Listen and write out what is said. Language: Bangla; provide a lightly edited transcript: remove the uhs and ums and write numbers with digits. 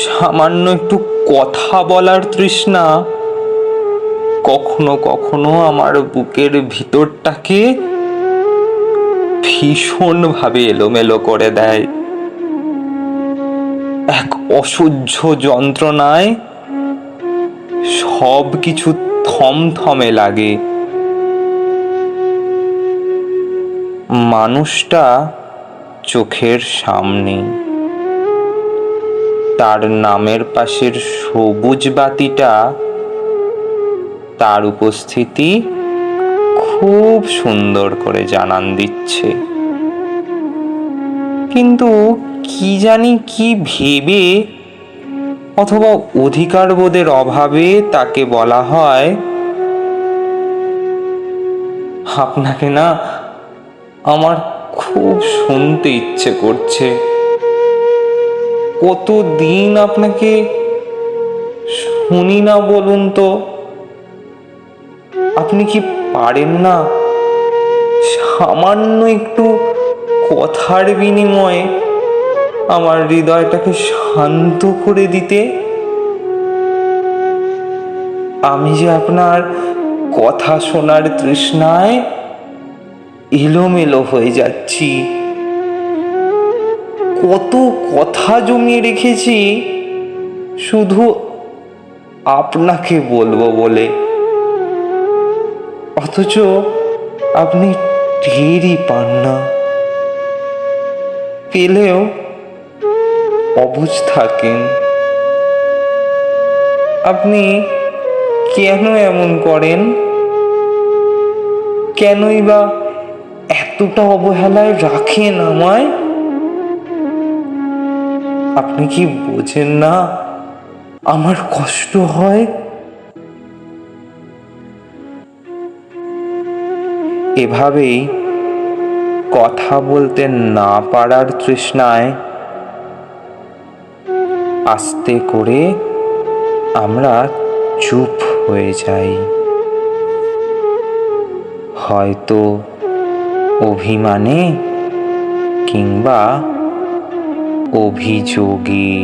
সামান্য একটু কথা বলার তৃষ্ণা কখনো কখনো আমার বুকের ভিতরটাকে ভীষণভাবে এলোমেলো করে দেয়। এক অসহ্য যন্ত্রণায় সব কিছু থমথমে লাগে। মানুষটা চোখের সামনে, তার নামের পাশের সবুজ বাতিটা তার উপস্থিতি খুব সুন্দর করে জানান দিচ্ছে। কিন্তু কি জানি কি ভেবে অথবা অধিকারবোধের অভাবে তাকে বলা হয়, আপনাকে না আমার খুব শুনতে ইচ্ছে করছে। কতদিন আপনাকে শুনি না বলুন তো। আপনি কি পারেন না সামান্য একটু কথার বিনিময়ে আমার হৃদয়টাকে শান্ত করে দিতে? আমি যে আপনার কথা শোনার তৃষ্ণায় এলোমেলো হয়ে যাচ্ছি। কত কথা জমিয়ে রেখেছি শুধু আপনাকে বলবো বলে, অথচ আপনি টেরই পান না। পেলেও অবুঝ থাকেন। আপনি কেন এমন করেন? কেনই বা এতটা অবহেলায় রাখেন আমায়? আপনি কি বোঝেন না আমার কষ্ট হয়? এভাবেই কথা বলতে না পারার তৃষ্ণায় আস্তে করে আমরা চুপ হয়ে যাই, হয়তো অভিমানে কিংবা অভিযোগে।